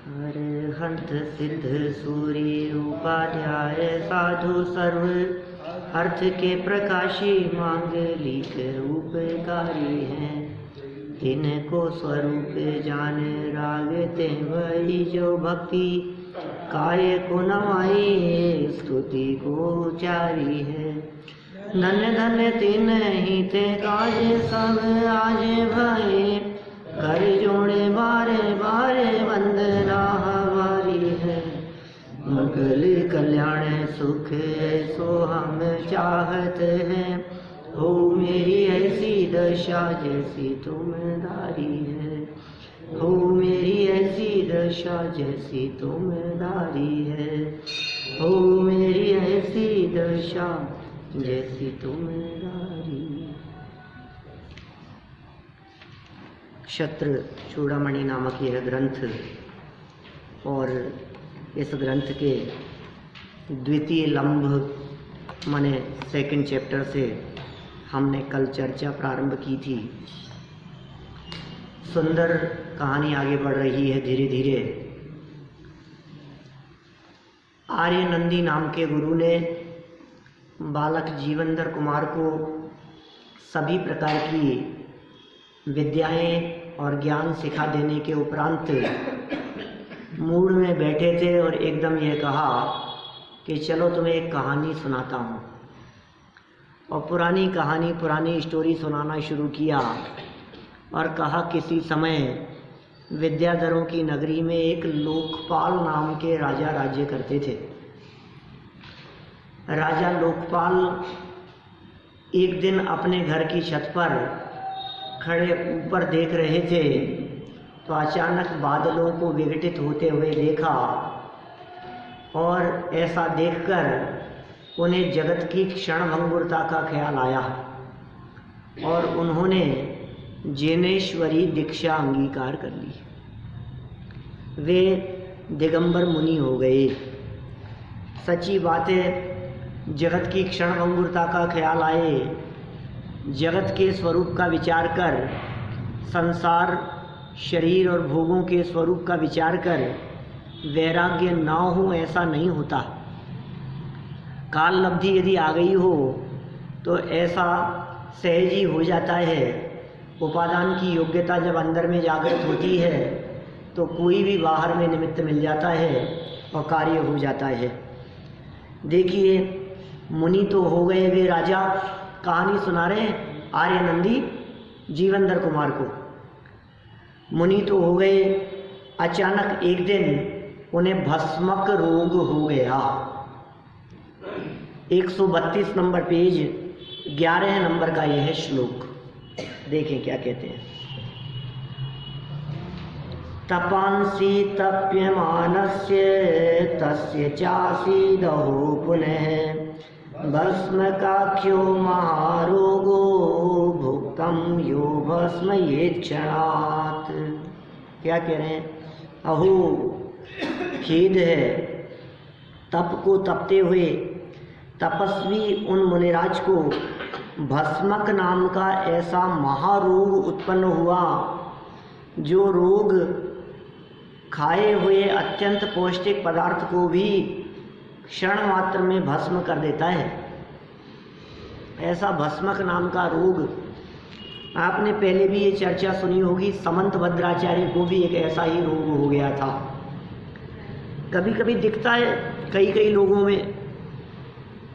हंत सिद्ध सूर्य उपाध्याय साधु सर्व अर्थ के प्रकाशी मांगलिक उपकारी हैं। तिनको स्वरूप जान रागते वही जो भक्ति काय को नवाई स्तुति को उचारी है। धन्य धन्य तिन ही ते काज सब आज भये कर जोड़े बारे बारे वंदना हमारी है। मंगल कल्याण सुख ऐसो हम चाहत हैं। हो मेरी ऐसी दशा जैसी तुम दारी है। हो मेरी ऐसी दशा जैसी तुम दारी है। हो मेरी ऐसी दशा जैसी तुम दारी। क्षत्र चूड़ामणि नामक यह ग्रंथ और इस ग्रंथ के द्वितीय लंब माने सेकंड चैप्टर से हमने कल चर्चा प्रारंभ की थी। सुंदर कहानी आगे बढ़ रही है धीरे धीरे। आर्य नंदी नाम के गुरु ने बालक जीवंदर कुमार को सभी प्रकार की विद्याएं और ज्ञान सिखा देने के उपरांत मूड में बैठे थे और एकदम यह कहा कि चलो तुम्हें एक कहानी सुनाता हूँ। और पुरानी कहानी पुरानी स्टोरी सुनाना शुरू किया और कहा किसी समय विद्याधरों की नगरी में एक लोकपाल नाम के राजा राज्य करते थे। राजा लोकपाल एक दिन अपने घर की छत पर खड़े ऊपर देख रहे थे तो अचानक बादलों को विघटित होते हुए देखा और ऐसा देखकर उन्हें जगत की क्षणभंगुरता का ख्याल आया और उन्होंने जिनेश्वरी दीक्षा अंगीकार कर ली। वे दिगंबर मुनि हो गए। सच्ची बात है, जगत की क्षणभंगुरता का ख्याल आए, जगत के स्वरूप का विचार कर, संसार शरीर और भोगों के स्वरूप का विचार कर वैराग्य ना हो ऐसा नहीं होता। काल लब्धि यदि आ गई हो तो ऐसा सहज ही हो जाता है। उपादान की योग्यता जब अंदर में जागृत होती है तो कोई भी बाहर में निमित्त मिल जाता है और कार्य हो जाता है। देखिए, मुनि तो हो गए वे राजा, कहानी सुना रहे हैं आर्य नंदी जीवंदर कुमार को। मुनि तो हो गए, अचानक एक दिन उन्हें भस्मक रोग हो गया। 132 नंबर पेज 11 नंबर का यह श्लोक देखें क्या कहते हैं। तपांसी तप्यमानस्य तस्य चासीदहो पुनः भस्म काख्यो महारोगो भुक्तम यो भस्म ये क्षणात्। क्या कह रहे हैं? अहो खेद है, तप को तपते हुए तपस्वी उन मुनिराज को भस्मक नाम का ऐसा महारोग उत्पन्न हुआ जो रोग खाए हुए अत्यंत पौष्टिक पदार्थ को भी क्षण मात्र में भस्म कर देता है। ऐसा भस्मक नाम का रोग आपने पहले भी ये चर्चा सुनी होगी। समंत भद्राचार्य को भी एक ऐसा ही रोग हो गया था। कभी कभी दिखता है कई कई लोगों में,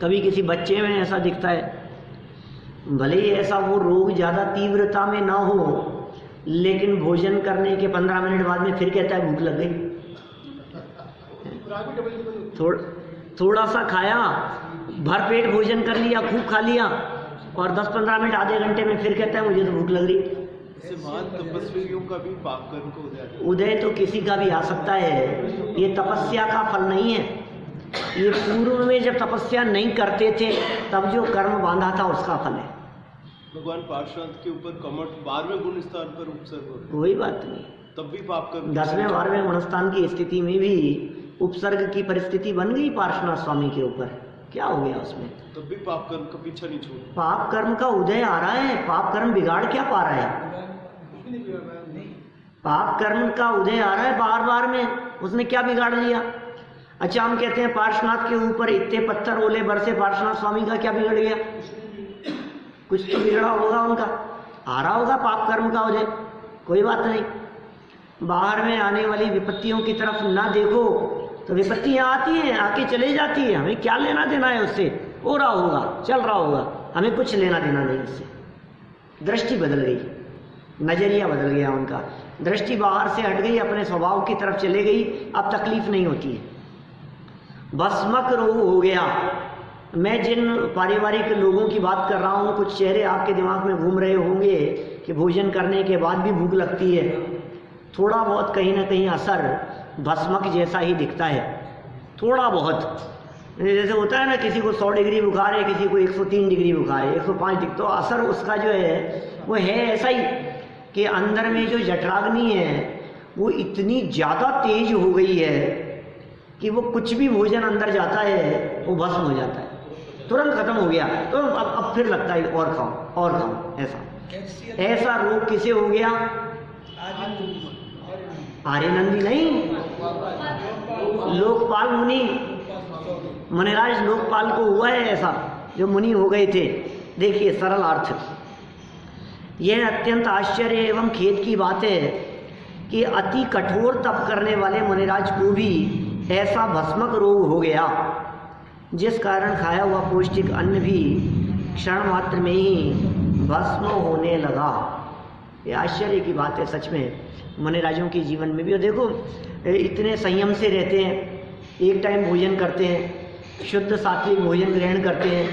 कभी किसी बच्चे में ऐसा दिखता है। भले ही ऐसा वो रोग ज़्यादा तीव्रता में ना हो, लेकिन भोजन करने के 15 मिनट बाद में फिर कहता है भूख लग गई। थोड़ा सा खाया, भरपेट भोजन कर लिया, खूब खा लिया और 10-15 मिनट आधे घंटे में फिर कहता है मुझे तो भूख लग रही। तपस्वियों का भी पाप कर्म को उदय तो किसी का भी आ सकता है। ये तपस्या का फल नहीं है। ये पूर्व में जब तपस्या नहीं करते थे तब जो कर्म बांधा था उसका फल है। भगवान पार्षद के ऊपर कमठ 12वें गुण स्थान पर उपसर्ग हो, कोई बात नहीं, तब भी पाप कर्म। 10वें 12वें गुणस्थान की स्थिति में भी उपसर्ग की परिस्थिति बन गई पार्श्वनाथ स्वामी के ऊपर। क्या हो गया उसमें? तब भी पाप कर्म का पीछा नहीं छोड़। पाप कर्म का उदय आ रहा है, पाप कर्म बिगाड़ क्या पा रहा है? पाप कर्म का उदय आ रहा है बार बार में, उसने क्या बिगाड़ लिया? अच्छा, हम कहते हैं पार्श्वनाथ के ऊपर इतने पत्थर ओले बरसे, पार्श्वनाथ स्वामी का क्या बिगड़ गया? कुछ तो बिगड़ा होगा उनका, आ रहा होगा पाप कर्म का उदय, कोई बात नहीं। बाहर में आने वाली विपत्तियों की तरफ ना देखो तो विपत्तियाँ आती हैं, आके चले जाती है, हमें क्या लेना देना है उससे? हो रहा होगा, चल रहा होगा, हमें कुछ लेना देना नहीं उससे। दृष्टि बदल गई, नजरिया बदल गया उनका, दृष्टि बाहर से हट गई, अपने स्वभाव की तरफ चले गई, अब तकलीफ नहीं होती है। भस्मक रोग हो गया। मैं जिन पारिवारिक लोगों की बात कर रहा हूँ, कुछ चेहरे आपके दिमाग में घूम रहे होंगे कि भोजन करने के बाद भी भूख लगती है, थोड़ा बहुत कहीं ना कहीं असर भस्मक जैसा ही दिखता है, थोड़ा बहुत। जैसे होता है ना, किसी को 100 डिग्री बुखार है, किसी को 103 डिग्री बुखार है, 105 डिग्री, तो असर उसका जो है वो है ऐसा ही कि अंदर में जो जठराग्नि है वो इतनी ज़्यादा तेज हो गई है कि वो कुछ भी भोजन अंदर जाता है वो भस्म हो जाता है, तुरंत खत्म हो गया। तो अब फिर लगता है और खाओ और खाओ, ऐसा रोग किसे हो गया? आर्यनंदी नहीं, लोकपाल मुनि, मुनिराज लोकपाल को हुआ है ऐसा, जो मुनि हो गए थे। देखिए सरल अर्थ, यह अत्यंत आश्चर्य एवं खेद की बात है कि अति कठोर तप करने वाले मुनिराज को भी ऐसा भस्मक रोग हो गया, जिस कारण खाया हुआ पौष्टिक अन्न भी क्षण मात्र में ही भस्म होने लगा। ये आश्चर्य की बात है सच में, मुनिराजों के जीवन में भी। और देखो, इतने संयम से रहते हैं, एक टाइम भोजन करते हैं, शुद्ध सात्विक भोजन ग्रहण करते हैं,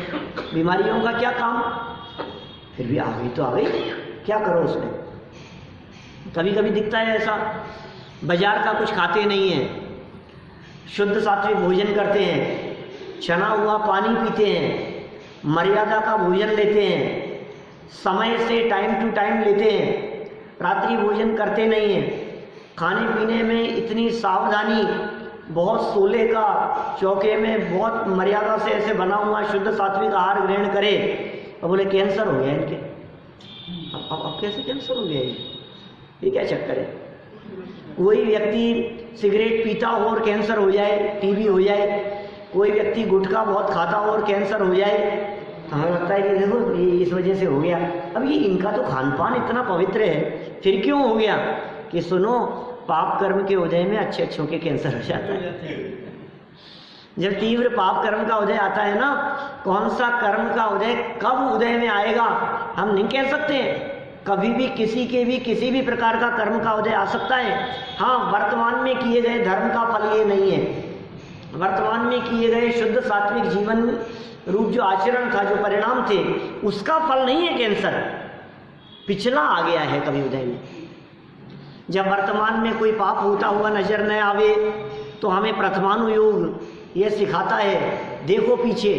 बीमारियों का क्या काम, फिर भी आ गई तो आ गई, क्या करो उसमें। कभी कभी दिखता है ऐसा, बाजार का कुछ खाते नहीं हैं, शुद्ध सात्विक भोजन करते हैं, छना हुआ पानी पीते हैं, मर्यादा का भोजन लेते हैं, समय से टाइम टू टाइम लेते हैं, रात्रि भोजन करते नहीं हैं, खाने पीने में इतनी सावधानी, बहुत सोले का चौके में बहुत मर्यादा से ऐसे बना हुआ शुद्ध सात्विक आहार ग्रहण करे, और बोले कैंसर हो गया इनके। अब कैसे कैंसर हो गया ये क्या चक्कर है? कोई व्यक्ति सिगरेट पीता हो और कैंसर हो जाए, टीबी हो जाए, कोई व्यक्ति गुटखा बहुत खाता हो और कैंसर हो जाए, हमें लगता है कि देखो ये इस वजह से हो गया। अब ये इनका तो खान पान इतना पवित्र है, फिर क्यों हो गया? कि सुनो, पाप कर्म के उदय में अच्छे अच्छों के कैंसर हो जाता है। जब तीव्र पाप कर्म का उदय आता है ना, कौन सा कर्म का उदय कब उदय में आएगा हम नहीं कह सकते। कभी भी किसी के भी किसी भी प्रकार का कर्म का उदय आ सकता है। हाँ, वर्तमान में किए गए धर्म का फल ये नहीं है, वर्तमान में किए गए शुद्ध सात्विक जीवन रूप जो आचरण था, जो परिणाम थे, उसका फल नहीं है कैंसर, पिछला आ गया है कभी उदय में। जब वर्तमान में कोई पाप होता हुआ नजर न आवे तो हमें प्रथमानुयोग ये सिखाता है, देखो पीछे।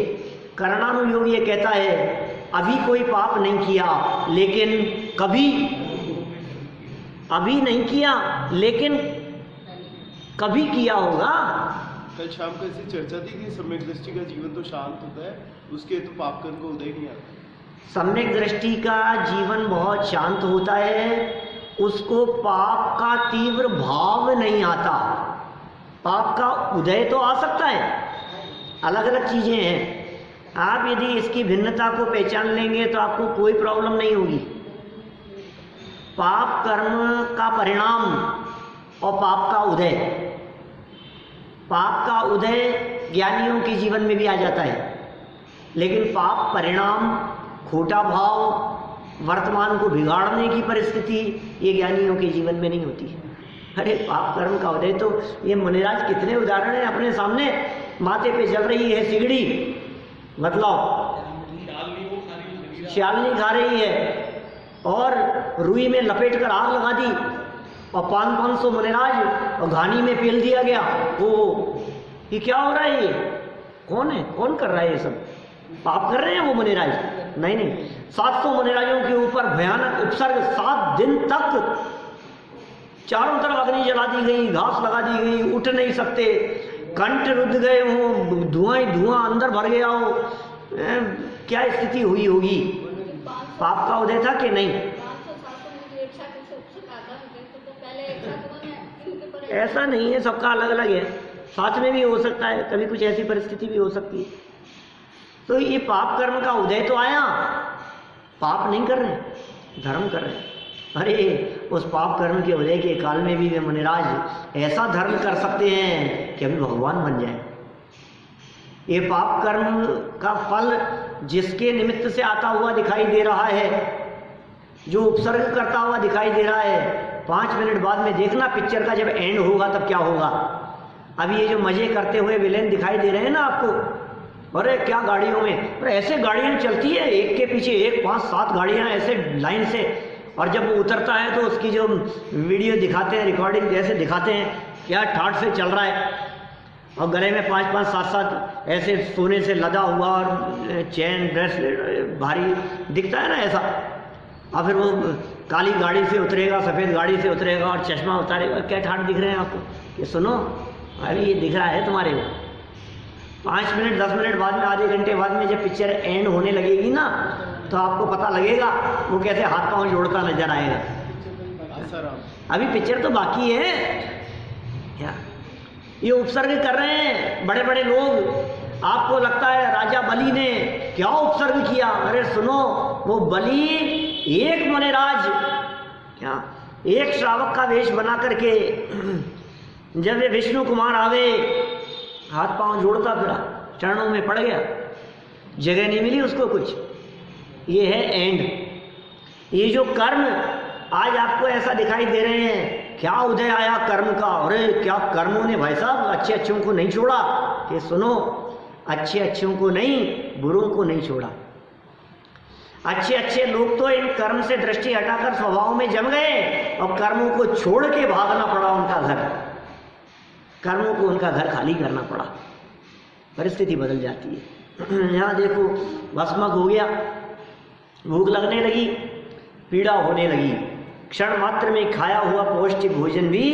करणानुयोग ये कहता है अभी कोई पाप नहीं किया, लेकिन कभी, अभी नहीं किया लेकिन कभी किया होगा। कल शाम को ऐसी चर्चा थी कि सम्यक दृष्टि का जीवन तो शांत होता है, उसके तो पाप कर्म को उदय नहीं आता। सम्यक दृष्टि का जीवन बहुत शांत होता है, उसको पाप का तीव्र भाव नहीं आता। पाप का उदय तो आ सकता है, अलग अलग चीजें हैं। आप यदि इसकी भिन्नता को पहचान लेंगे तो आपको कोई प्रॉब्लम नहीं होगी। पाप कर्म का परिणाम और पाप का उदय, पाप का उदय ज्ञानियों के जीवन में भी आ जाता है, लेकिन पाप परिणाम, खोटा भाव, वर्तमान को बिगाड़ने की परिस्थिति, ये ज्ञानियों के जीवन में नहीं होती है। अरे पाप कर्म का उदय तो ये मुनिराज कितने उदाहरण हैं अपने सामने। माथे पे जल रही है सिगड़ी, मतलब शालनी खा रही है और रुई में लपेट कर आग लगा दी, और 500 मुनिराज और घानी में पेल दिया गया। वो ये क्या हो रहा है? ये कौन है, कौन कर रहा है ये सब? पाप कर रहे हैं वो मुनिराज? नहीं नहीं, 700 मुनिराजों के ऊपर भयानक उपसर्ग, 7 दिन तक चारों तरफ अग्नि जला दी गई, घास लगा दी गई, उठ नहीं सकते, कंठ रुद्ध गए हो, धुआं ही धुआं अंदर भर गया हो, क्या स्थिति हुई होगी? पाप का उदय था कि नहीं? ऐसा नहीं है, सबका अलग अलग है, साथ में भी हो सकता है, कभी कुछ ऐसी परिस्थिति भी हो सकती है। तो ये पाप कर्म का उदय तो आया, पाप नहीं कर रहे, धर्म कर रहे हैं। अरे उस पाप कर्म के उदय के काल में भी वे मुनिराज ऐसा धर्म कर सकते हैं कि अभी भगवान बन जाए। ये पाप कर्म का फल जिसके निमित्त से आता हुआ दिखाई दे रहा है, जो उपसर्ग करता हुआ दिखाई दे रहा है, 5 मिनट बाद में देखना पिक्चर का जब एंड होगा तब क्या होगा। अभी ये जो मजे करते हुए विलेन दिखाई दे रहे हैं ना आपको, अरे क्या गाड़ियों में, अरे ऐसे गाड़ियां चलती है, एक के पीछे एक, 5-7 गाड़ियां ऐसे लाइन से, और जब वो उतरता है तो उसकी जो वीडियो दिखाते हैं, रिकॉर्डिंग जैसे दिखाते हैं, क्या ठाठ से चल रहा है, और गले में 5-5, 7-7 ऐसे सोने से लदा हुआ और चैन ब्रेसलेट भारी दिखता है ना ऐसा। और फिर वो काली गाड़ी से उतरेगा, सफ़ेद गाड़ी से उतरेगा और चश्मा उतारेगा, क्या ठाठ दिख रहे हैं आपको कि सुनो अभी ये दिख रहा है तुम्हारे को। 5 मिनट 10 मिनट बाद में, आधे घंटे बाद में जब पिक्चर एंड होने लगेगी ना, तो आपको पता लगेगा वो कैसे हाथ पांव जोड़ता नजर आएगा। अभी पिक्चर तो बाकी है। क्या ये उपसर्ग कर रहे हैं बड़े बड़े लोग। आपको लगता है राजा बलि ने क्या उपसर्ग किया, अरे सुनो, वो बलि एक मुनिराज, क्या एक श्रावक का वेश बना करके जब ये विष्णु कुमार आवे, हाथ पांव जोड़ता फिरा, चरणों में पड़ गया, जगह नहीं मिली उसको कुछ। ये है एंड। ये जो कर्म आज आपको ऐसा दिखाई दे रहे हैं, क्या उदय आया कर्म का, अरे क्या कर्मों ने भाई साहब अच्छे अच्छों को नहीं छोड़ा। कि सुनो, अच्छे अच्छों को नहीं, बुरों को नहीं छोड़ा। अच्छे अच्छे लोग तो इन कर्म से दृष्टि हटाकर स्वभाव में जम गए, और कर्मों को छोड़ के भागना पड़ा उनका घर, कर्मों को उनका घर खाली करना पड़ा, परिस्थिति बदल जाती है। यहाँ देखो, भस्मक हो गया, भूख लगने लगी, पीड़ा होने लगी, क्षण मात्र में खाया हुआ पौष्टिक भोजन भी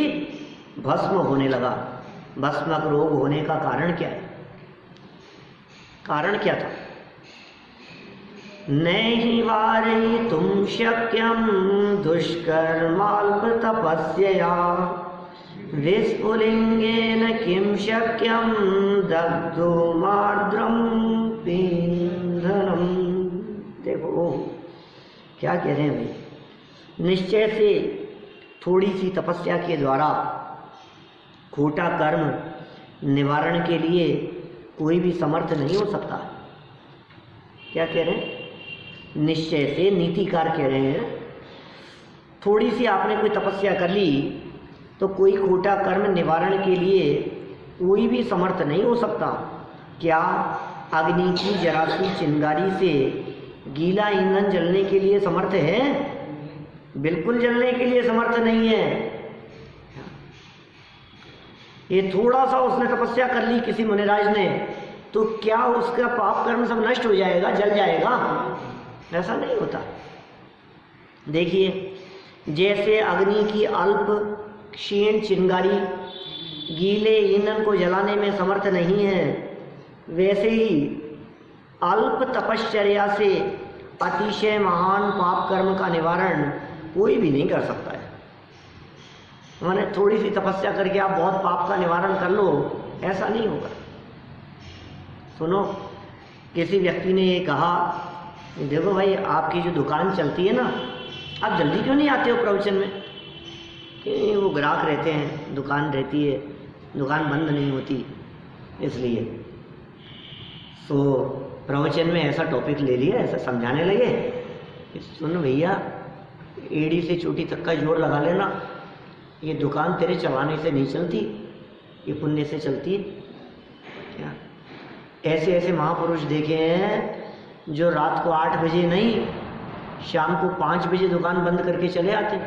भस्म होने लगा। भस्मक रोग होने का कारण क्या है? कारण क्या था? नैहि वारयितुं शक्यं दुष्कर्माल्प तपस्यया विस्फुलिंगेन किं शक्यं दग्धो मार्द्रं पींधनम्। देखो क्या कह रहे हैं भाई, निश्चय से थोड़ी सी तपस्या के द्वारा खोटा कर्म निवारण के लिए कोई भी समर्थ नहीं हो सकता। क्या कह रहे हैं? निश्चय से, नीतिकार कह रहे हैं, थोड़ी सी आपने कोई तपस्या कर ली तो कोई खोटा कर्म निवारण के लिए कोई भी समर्थ नहीं हो सकता। क्या अग्नि की जरा सी चिंगारी से गीला ईंधन जलने के लिए समर्थ है? बिल्कुल जलने के लिए समर्थ नहीं है। ये थोड़ा सा उसने तपस्या कर ली किसी मुनिराज ने, तो क्या उसका पाप कर्म सब नष्ट हो जाएगा, जल जाएगा? ऐसा नहीं होता। देखिए, जैसे अग्नि की अल्प क्षीण चिंगारी गीले ईंधन को जलाने में समर्थ नहीं है, वैसे ही अल्प तपश्चर्या से अतिशय महान पाप कर्म का निवारण कोई भी नहीं कर सकता है। मैंने थोड़ी सी तपस्या करके आप बहुत पाप का निवारण कर लो, ऐसा नहीं होगा। सुनो, किसी व्यक्ति ने ये कहा, देखो भाई, आपकी जो दुकान चलती है ना, आप जल्दी क्यों नहीं आते हो प्रवचन में? कि वो ग्राहक रहते हैं, दुकान रहती है, दुकान बंद नहीं होती, इसलिए। तो प्रवचन में ऐसा टॉपिक ले लिया, ऐसा समझाने लगे कि सुन भैया, एड़ी से चोटी तक का जोड़ लगा लेना, ये दुकान तेरे चलाने से नहीं चलती, ये पुण्य से चलती है। क्या ऐसे ऐसे महापुरुष देखे हैं जो रात को 8 बजे नहीं, शाम को 5 बजे दुकान बंद करके चले आते।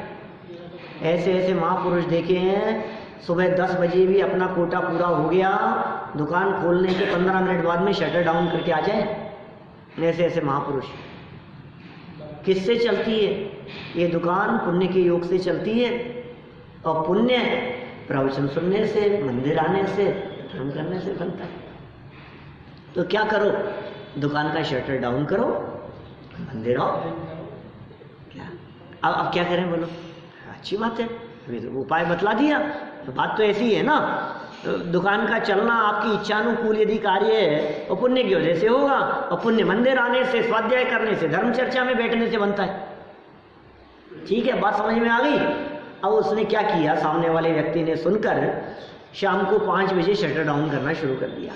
ऐसे ऐसे महापुरुष देखे हैं, सुबह 10 बजे भी अपना कोटा पूरा हो गया, दुकान खोलने के 15 मिनट बाद में शटर डाउन करके आ जाए। ऐसे ऐसे महापुरुष। किससे चलती है ये दुकान? पुण्य के योग से चलती है, और पुण्य प्रवचन सुनने से, मंदिर आने से, धर्म करने से बनता है। तो क्या करो, दुकान का शटर डाउन करो, मंदिर आओ। क्या अब क्या करें बोलो? अच्छी बात है, अभी तो उपाय बतला दिया, तो बात तो ऐसी है ना, दुकान का चलना आपकी इच्छानुकूल यदि कार्य है और पुण्य की वजह से होगा, और पुण्य मंदिर आने से, स्वाध्याय करने से, धर्म चर्चा में बैठने से बनता है। ठीक है, बात समझ में आ गई। अब उसने क्या किया, सामने वाले व्यक्ति ने सुनकर शाम को 5 बजे शटर डाउन करना शुरू कर दिया,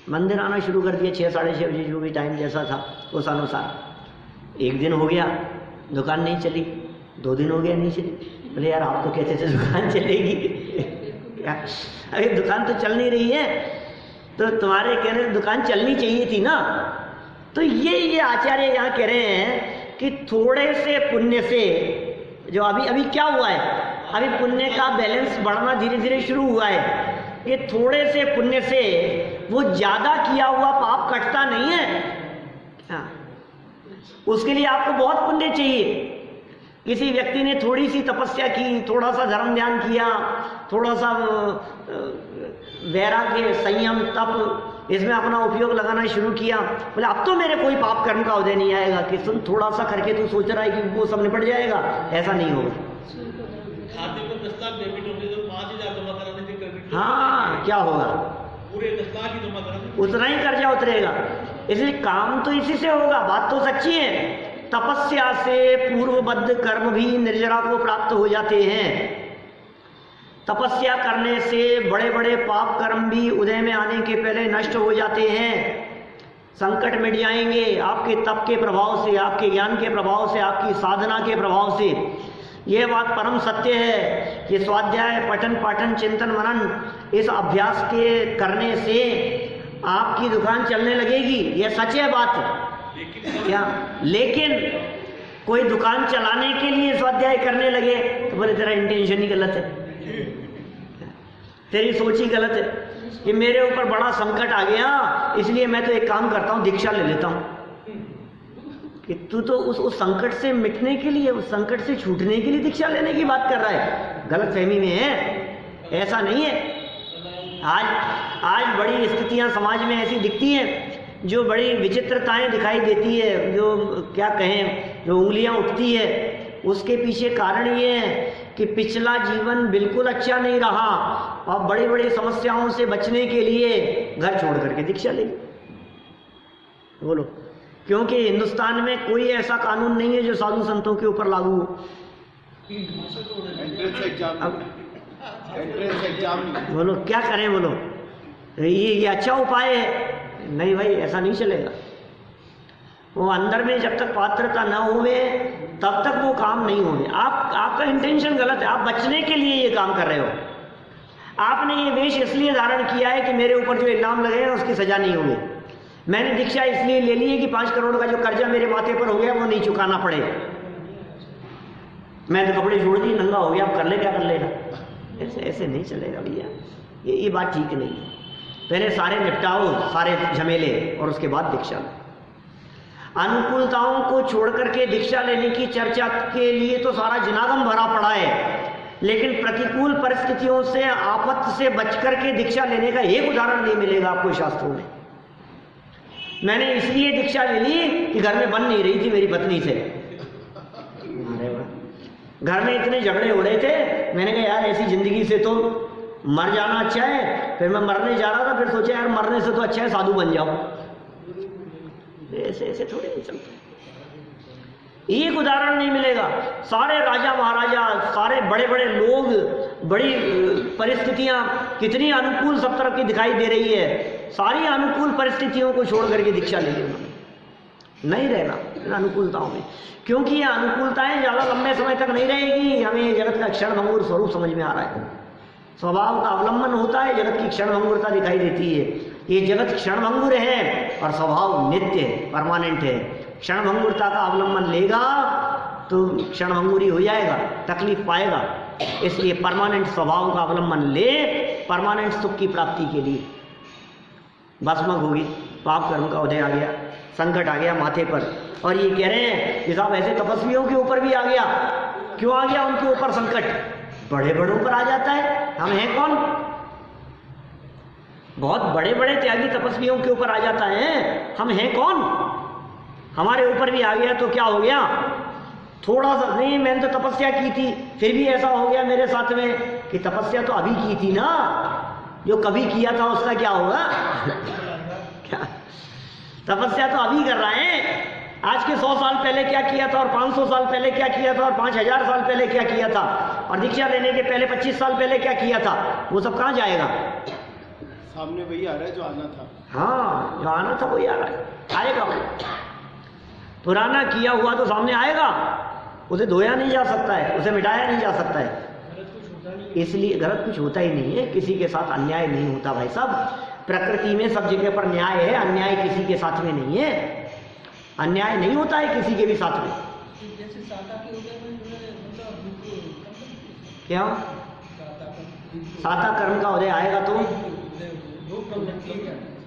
मंदिर आना शुरू कर दिया 6 साढ़े 6 बजे, जो भी टाइम जैसा था उस अनुसार। 1 दिन हो गया दुकान नहीं चली, 2 दिन हो गया नहीं चली। बोले यार आप तो कहते थे दुकान चलेगी अरे दुकान तो चल नहीं रही है, तो तुम्हारे कहने से दुकान चलनी चाहिए थी ना। तो ये आचार्य यहाँ कह रहे हैं कि थोड़े से पुण्य से, जो अभी क्या हुआ है, अभी पुण्य का बैलेंस बढ़ना धीरे धीरे शुरू हुआ है। ये थोड़े से पुण्य से वो ज्यादा किया हुआ पाप कटता नहीं है। हाँ, उसके लिए आपको बहुत पुण्य चाहिए। किसी व्यक्ति ने थोड़ी सी तपस्या की, थोड़ा सा धर्म ध्यान किया, थोड़ा सा वैराग्य, संयम, तप, इसमें अपना उपयोग लगाना शुरू किया। बोले अब तो मेरे कोई पाप कर्म का उदय नहीं आएगा कि तुम थोड़ा सा करके तू सोच रहा है कि वो सब निपट जाएगा, ऐसा नहीं होगा। खाते में 10 लाख डेबिट होंगे तो 5,000 जमा कराने से क्रेडिट, हाँ क्या होगा, पूरे 10 लाख ही जमा कराने, उतना ही कर्जा उतरेगा। इसलिए काम तो इसी से होगा, बात तो सच्ची है। तपस्या से पूर्वबद्ध कर्म भी निर्जरा को प्राप्त हो जाते हैं। तपस्या करने से बड़े बड़े पाप कर्म भी उदय में आने के पहले नष्ट हो जाते हैं, संकट मिट जाएंगे आपके तप के प्रभाव से, आपके ज्ञान के प्रभाव से, आपकी साधना के प्रभाव से। यह बात परम सत्य है कि स्वाध्याय, पठन पाठन, चिंतन मनन, इस अभ्यास के करने से आपकी दुकान चलने लगेगी। यह सच है बात क्या? लेकिन कोई दुकान चलाने के लिए स्वाध्याय करने लगे तो बोले तेरा इंटेंशन ही गलत है, तेरी सोच ही गलत है कि मेरे ऊपर बड़ा संकट आ गया इसलिए मैं तो एक काम करता हूँ, दीक्षा ले लेता हूँ। कि तू तो उस संकट से मिटने के लिए, उस संकट से छूटने के लिए दीक्षा लेने की बात कर रहा है, गलत फहमी में है, ऐसा नहीं है। आज बड़ी स्थितियां समाज में ऐसी दिखती हैं जो बड़ी विचित्रताएं दिखाई देती है, जो क्या कहें, जो उंगलियां उठती है। उसके पीछे कारण ये है कि पिछला जीवन बिल्कुल अच्छा नहीं रहा और बड़ी बड़ी समस्याओं से बचने के लिए घर छोड़ करके दीक्षा ले। बोलो, क्योंकि हिंदुस्तान में कोई ऐसा कानून नहीं है जो साधु संतों के ऊपर लागू हो। बोलो क्या करें, बोलो ये अच्छा उपाय है? नहीं भाई, ऐसा नहीं चलेगा। वो अंदर में जब तक पात्रता न होवे तब तक वो काम नहीं होंगे। आपका इंटेंशन गलत है, आप बचने के लिए ये काम कर रहे हो। आपने ये वेश इसलिए धारण किया है कि मेरे ऊपर जो इल्जाम लगे हैं उसकी सजा नहीं होगी। मैंने दीक्षा इसलिए ले ली है कि 5 करोड़ का जो कर्जा मेरे माथे पर हो गया वो नहीं चुकाना पड़े। मैं तो कपड़े छोड़ दी, नंगा हो गया, अब कर ले क्या कर लेगा। ऐसे नहीं चलेगा भैया, ये बात ठीक नहीं है। पहले सारे निपटाओ, सारे झमेले, और उसके बाद दीक्षा लो। अनुकूलताओं को छोड़ करके दीक्षा लेने की चर्चा के लिए तो सारा जनागम भरा पड़ा है, लेकिन प्रतिकूल परिस्थितियों से, आफत से बच करके दीक्षा लेने का एक उदाहरण नहीं मिलेगा आपको शास्त्रों में। मैंने इसलिए दीक्षा ले ली कि घर में बन नहीं रही थी मेरी पत्नी से, घर में इतने झगड़े हो रहे थे। मैंने कहा यार ऐसी जिंदगी से तो मर जाना अच्छा है। फिर मैं मरने जा रहा था, फिर सोचा यार मरने से तो अच्छा है साधु बन जाओ। ऐसे थोड़ी नहीं चलता, एक उदाहरण नहीं मिलेगा। सारे राजा महाराजा, सारे बड़े बड़े लोग, बड़ी परिस्थितियां कितनी अनुकूल सब तरफ की दिखाई दे रही है, सारी अनुकूल परिस्थितियों को छोड़ करके दीक्षा ले लेना, नहीं रहना अनुकूलताओं में, क्योंकि ये अनुकूलताएं ज्यादा लंबे समय तक नहीं रहेगी। हमें जगत का क्षण भंगुर स्वरूप समझ में आ रहा है, स्वभाव का अवलंबन होता है, जगत की क्षण भंगुरता दिखाई देती है। ये जगत क्षण भंगुर है और स्वभाव नित्य है, परमानेंट है। क्षण भंगुरता का अवलंबन लेगा तो क्षण भंगुरी हो जाएगा, तकलीफ पाएगा। इसलिए परमानेंट स्वभाव का अवलंबन ले, परमानेंट सुख की प्राप्ति के लिए। भस्मक होगी, पाप कर्म का उदय आ गया, संकट आ गया माथे पर, और ये कह रहे हैं कि साहब ऐसे तपस्वियों के ऊपर भी आ गया। क्यों आ गया उनके ऊपर संकट? बड़े बड़ों पर आ जाता है। हम हैं कौन? बहुत बड़े बड़े त्यागी तपस्वियों के ऊपर आ जाता है, हम हैं कौन? हमारे ऊपर भी आ गया तो क्या हो गया? थोड़ा सा नहीं, मैंने तो तपस्या की थी फिर भी ऐसा हो गया मेरे साथ में, कि तपस्या तो अभी की थी ना, जो कभी किया था उसका क्या होगा? क्या तपस्या तो अभी कर रहे हैं। आज के 100 साल पहले क्या किया था और 500 साल पहले क्या किया था और 5000 साल पहले क्या किया था और दीक्षा लेने के पहले 25 साल पहले क्या किया था, वो सब कहाँ जाएगा? सामने वही आ रहा है जो आना था। हाँ, जो आना था वही आ रहा है, आएगा। पुराना किया हुआ तो सामने आएगा, उसे धोया नहीं जा सकता है, उसे मिटाया नहीं जा सकता है। इसलिए गलत कुछ होता ही नहीं है, किसी के साथ अन्याय नहीं होता भाई साहब। प्रकृति में सब जगह पर न्याय है, अन्याय किसी के साथ में नहीं है, अन्याय नहीं होता है किसी के भी साथ में। क्या साता कर्म का उदय आएगा तो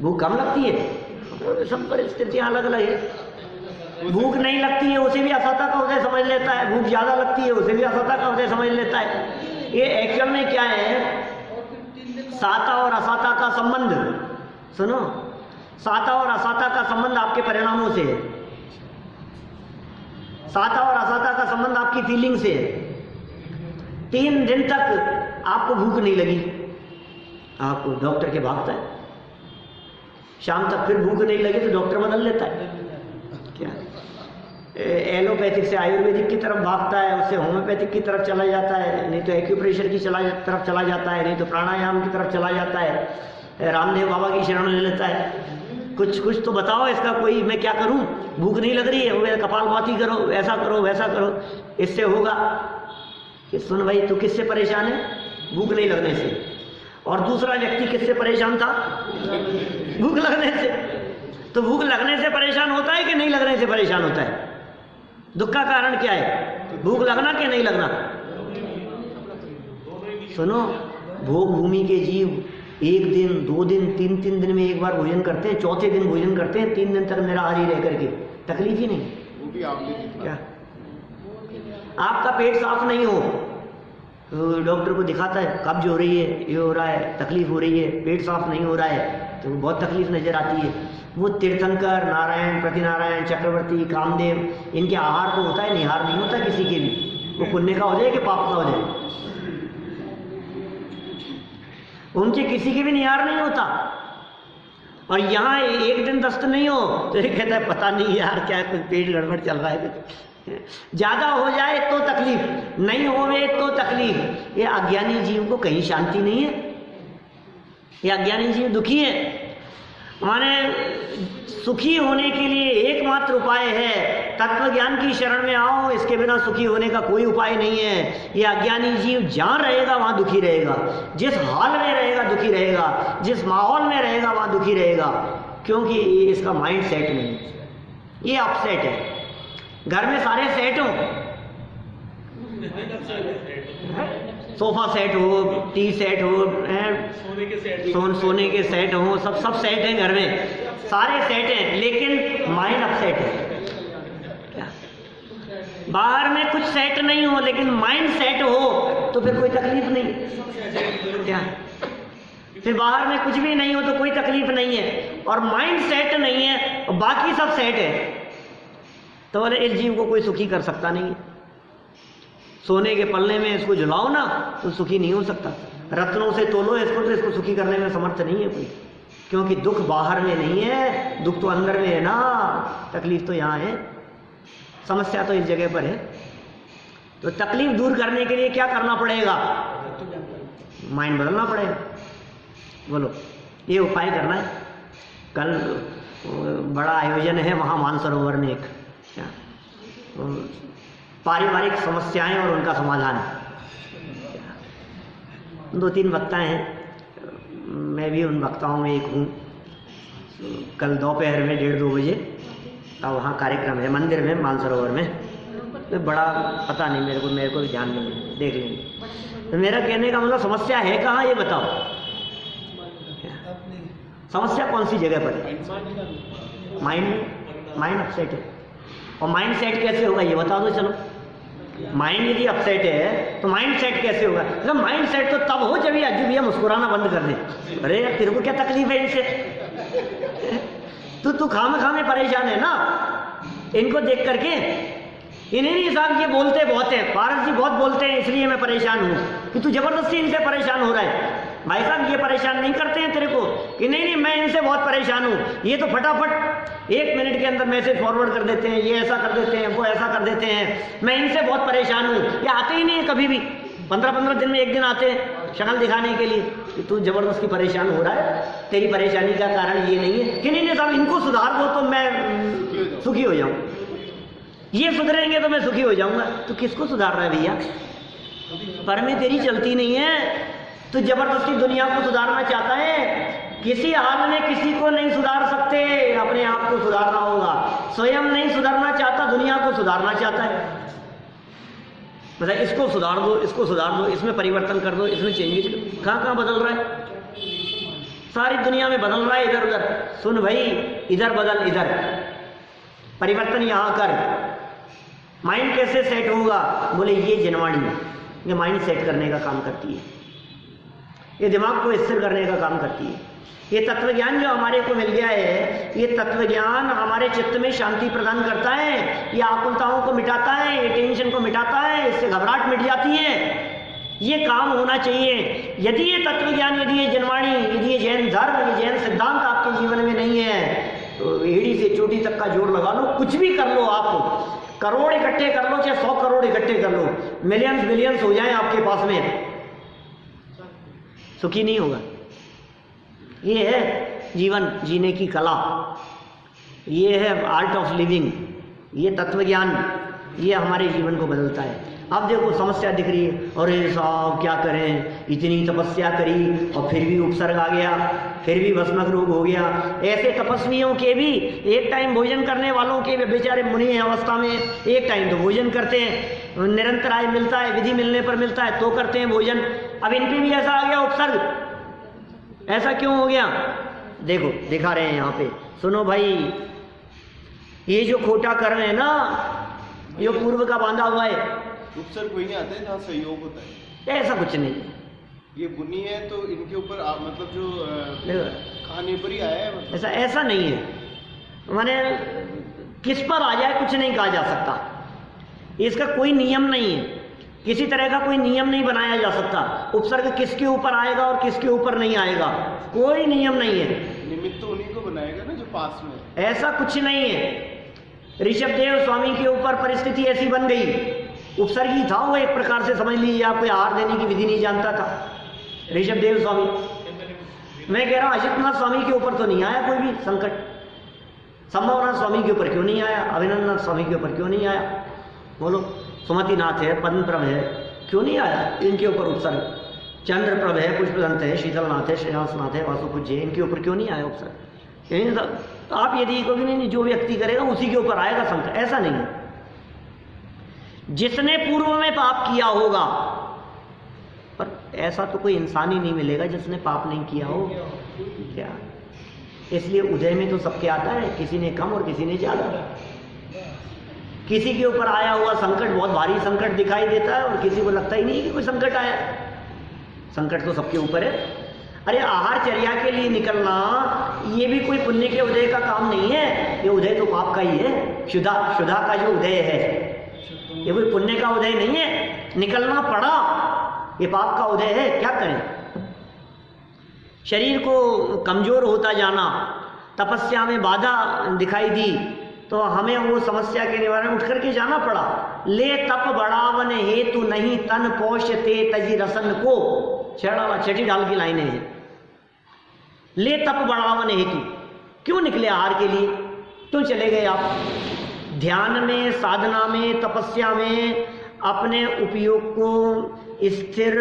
भूख कम लगती है? सब परिस्थितियां अलग अलग है। भूख नहीं लगती है उसे भी असाता का उदय समझ लेता है, भूख ज्यादा लगती है उसे भी असाता का उदय समझ लेता है। ये एक्चुअल में क्या है, साता और असाता का संबंध, सुनो, साता और असाता का संबंध आपके परिणामों से है, साता और असाता का संबंध आपकी फीलिंग से है। 3 दिन तक आपको भूख नहीं लगी, आपको डॉक्टर के भागता है, शाम तक फिर भूख नहीं लगी तो डॉक्टर बदल लेता है। क्या एलोपैथिक से आयुर्वेदिक की तरफ भागता है, उससे होम्योपैथिक की तरफ चला जाता है, नहीं तो एक्यूप्रेशर की तरफ चला जाता है, नहीं तो प्राणायाम की तरफ चला जाता है, रामदेव बाबा की शरण ले लेता है। कुछ तो बताओ इसका कोई, मैं क्या करूं, भूख नहीं लग रही है, वो कपालभाति करो, ऐसा करो वैसा करो, इससे होगा कि सुन भाई तू किससे परेशान है? भूख नहीं लगने से। और दूसरा व्यक्ति किससे परेशान था? भूख लगने से। तो भूख लगने से परेशान होता है कि नहीं लगने से परेशान होता है? दुख का कारण क्या है, भूख लगना कि नहीं लगना? सुनो, भोग भूमि के जीव 1 दिन 2 दिन 3 दिन में एक बार भोजन करते हैं, चौथे दिन भोजन करते हैं, 3 दिन तक निराहारी रह करके तकलीफ ही नहीं। वो भी आपने क्या आपका पेट साफ नहीं हो तो डॉक्टर को दिखाता है, कब्ज हो रही है, ये हो रहा है, तकलीफ हो रही है, पेट साफ नहीं हो रहा है, तो बहुत तकलीफ नजर आती है। वो तीर्थंकर, नारायण, प्रतिनारायण, चक्रवर्ती, कामदेव, इनके आहार तो होता है, निहार नहीं होता किसी के भी। वो पुण्य का हो जाए कि पाप का हो जाए, उनके किसी के भी निहार नहीं होता। और यहाँ 1 दिन दस्त नहीं हो तो ये कहता है पता नहीं यार क्या कुछ पेट गड़बड़ चल रहा है। ज्यादा हो जाए तो तकलीफ, नहीं होवे तो तकलीफ। ये अज्ञानी जीव को कहीं शांति नहीं है, ये अज्ञानी जीव दुखी है। माने सुखी होने के लिए एकमात्र उपाय है तत्व ज्ञान की शरण में आओ, इसके बिना सुखी होने का कोई उपाय नहीं है। ये अज्ञानी जीव जहाँ रहेगा वहाँ दुखी रहेगा, जिस हाल में रहेगा दुखी रहेगा, जिस माहौल में रहेगा वहाँ दुखी रहेगा, क्योंकि इसका माइंड सेट नहीं, ये अपसेट है। घर में सारे सेट हो, सोफा सेट हो, टी सेट हो, सोने के सेट हो, सब सेट हैं घर में, सारे सेट हैं, लेकिन माइंड अपसेट है। क्या बाहर में कुछ सेट नहीं हो लेकिन माइंड सेट हो तो फिर कोई तकलीफ नहीं। क्या फिर बाहर में कुछ भी नहीं हो तो कोई तकलीफ नहीं है, और माइंड सेट नहीं है और बाकी सब सेट है, तो बोले इस जीव को कोई सुखी कर सकता नहीं है। सोने के पल्ले में इसको झुलाओ ना तो सुखी नहीं हो सकता, रत्नों से तोलो इसको तो इसको सुखी करने में समर्थ नहीं है कोई, क्योंकि दुख बाहर में नहीं है, दुख तो अंदर में है ना, तकलीफ तो यहाँ है, समस्या तो इस जगह पर है। तो तकलीफ दूर करने के लिए क्या करना पड़ेगा? माइंड बदलना पड़ेगा। बोलो, ये उपाय करना है। कल बड़ा आयोजन है वहाँ मानसरोवर में, एक पारिवारिक समस्याएं और उनका समाधान। 2-3 वक्ता हैं, मैं भी उन वक्ताओं में एक हूँ। कल दोपहर में 1:30-2 बजे का वहाँ कार्यक्रम है मंदिर में, मानसरोवर में। तो बड़ा पता नहीं मेरे को ध्यान नहीं है, देख लेंगे। तो मेरा कहने का मतलब समस्या है कहाँ ये बताओ, समस्या कौन सी जगह पर है? माइंड अपसेट है। और माइंड सेट कैसे होगा ये बता दो। चलो, माइंड यदि अपसेट है तो माइंड सेट कैसे होगा? मतलब माइंड सेट तो तब हो जब ये अज्जू भैया मुस्कुराना बंद कर दे। अरे यार तेरे को क्या तकलीफ है इनसे? तू खामे परेशान है ना इनको देख करके। इन्हें नहीं साहब, ये बोलते बहुत हैं, पारस जी बहुत बोलते हैं, इसलिए मैं परेशान हूँ कि तू जबरदस्ती इनसे परेशान हो रहा है। भाई साहब ये परेशान नहीं करते हैं तेरे को कि नहीं मैं इनसे बहुत परेशान हूँ, ये तो फटाफट 1 मिनट के अंदर मैसेज फॉरवर्ड कर देते हैं, ये ऐसा कर देते हैं, वो ऐसा कर देते हैं, मैं इनसे बहुत परेशान हूँ। ये आते ही नहीं है कभी भी, 15-15 दिन में 1 दिन आते हैं शक्ल दिखाने के लिए कि तू जबरदस्ती परेशान हो रहा है, तेरी परेशानी का कारण ये नहीं है कि नहीं साहब इनको सुधार दो तो मैं सुखी हो जाऊँ, ये सुधरेंगे तो मैं सुखी हो जाऊंगा। तो किसको सुधार रहा है भैया? पर में तेरी चलती नहीं है, तो जबरदस्ती दुनिया को सुधारना चाहता है। किसी हाल में किसी को नहीं सुधार सकते, अपने आप को सुधारना होगा। स्वयं नहीं सुधारना चाहता, दुनिया को सुधारना चाहता है। मतलब इसको सुधार दो, इसको सुधार दो, इसमें परिवर्तन कर दो, इसमें चेंजेस। कहाँ बदल रहा है? सारी दुनिया में बदल रहा है इधर उधर। सुन भाई, इधर बदल, इधर परिवर्तन यहाँ कर। माइंड कैसे सेट होगा? बोले ये जनवाणी, ये माइंड सेट करने का काम करती है, ये दिमाग को स्थिर करने का काम करती है। ये तत्व ज्ञान जो हमारे को मिल गया है, ये तत्व ज्ञान हमारे चित्त में शांति प्रदान करता है, ये आकुलताओं को मिटाता है, ये टेंशन को मिटाता है, इससे घबराहट मिट जाती है। ये काम होना चाहिए। यदि ये तत्व ज्ञान, यदि ये जनवाणी, यदि ये जैन धर्म, ये जैन सिद्धांत आपके जीवन में नहीं है तो एड़ी से चोटी तक का जोड़ लगा लो, कुछ भी कर लो, आप करोड़ इकट्ठे कर लो, चाहे 100 करोड़ इकट्ठे कर लो, मिलियंस बिलियंस हो जाए आपके पास में, सुखी नहीं होगा। ये है जीवन जीने की कला, ये है आर्ट ऑफ लिविंग, ये तत्व ज्ञान, ये हमारे जीवन को बदलता है। अब देखो समस्या दिख रही है, अरे साहब क्या करें, इतनी तपस्या करी और फिर भी उपसर्ग आ गया, फिर भी भस्मक रोग हो गया। ऐसे तपस्वियों के भी, एक टाइम भोजन करने वालों के बेचारे मुनि अवस्था में एक टाइम तो भोजन करते हैं, निरंतर आय मिलता है, विधि मिलने पर मिलता है तो करते हैं भोजन। अब इन पे भी ऐसा आ गया उपसर्ग, ऐसा क्यों हो गया? देखो दिखा रहे हैं यहाँ पे, सुनो भाई, ये जो खोटा कर्म है ना, ये पूर्व का बांधा हुआ है। उपसर्ग वही आते हैं जहाँ सहयोग होता है, ऐसा कुछ नहीं। ये बुनी है तो इनके ऊपर मतलब जो खाने पर ही आया है, मतलब ऐसा नहीं है, माने किस पर आ जाए कुछ नहीं कहा जा सकता, इसका कोई नियम नहीं है, किसी तरह का कोई नियम नहीं बनाया जा सकता। उपसर्ग किसके ऊपर आएगा और किसके ऊपर नहीं आएगा, कोई नियम नहीं है। निमित्त तो उन्हीं को बनाएगा ना जो पास में, ऐसा कुछ नहीं है। ऋषभदेव स्वामी के ऊपर परिस्थिति ऐसी बन गई, उपसर्ग ही था वो, एक प्रकार से समझ लीजिए आप, कोई आहार देने की विधि नहीं जानता था ऋषभदेव स्वामी। मैं कह रहा हूं अजितनाथ स्वामी के ऊपर तो नहीं आया कोई भी संकट, संभवनाथ स्वामी के ऊपर क्यों नहीं आया, अभिनंदन स्वामी के ऊपर क्यों नहीं आया, बोलो। सुमतिनाथ है, पद्मप्रभ है, क्यों नहीं आया इनके ऊपर उपसर्ग? चंद्रप्रभ है, पुष्पदंत है, शीतलनाथ है, श्रेयांसनाथ है, वासुपूज्य है, इनके ऊपर क्यों नहीं आया उपसर्ग? तो आप यदि कभी नहीं, जो व्यक्ति करेगा उसी के ऊपर आएगा संकट, ऐसा नहीं है। जिसने पूर्व में पाप किया होगा, पर ऐसा तो कोई इंसान ही नहीं मिलेगा जिसने पाप नहीं किया हो क्या? इसलिए उदय में तो सबके आता है, किसी ने कम और किसी ने ज्यादा। किसी के ऊपर आया हुआ संकट बहुत भारी संकट दिखाई देता है और किसी को लगता ही नहीं कि कोई संकट आया। संकट तो सबके ऊपर है। अरे आहारचर्या के लिए निकलना ये भी कोई पुण्य के उदय का काम नहीं है, ये उदय तो पाप का ही है। शुदा का जो उदय है ये कोई पुण्य का उदय नहीं है, निकलना पड़ा, ये पाप का उदय है। क्या करें? शरीर को कमजोर होता जाना, तपस्या में बाधा दिखाई दी तो हमें वो समस्या के निवारण उठ करके जाना पड़ा। ले तप बढ़ावन हेतु नहीं तन पोषते तजी रसन को, छठी ढाल की लाइनें हैं। ले तप बढ़ावन हेतु, क्यों निकले आहार के लिए, क्यों चले गए आप ध्यान में, साधना में, तपस्या में अपने उपयोग को स्थिर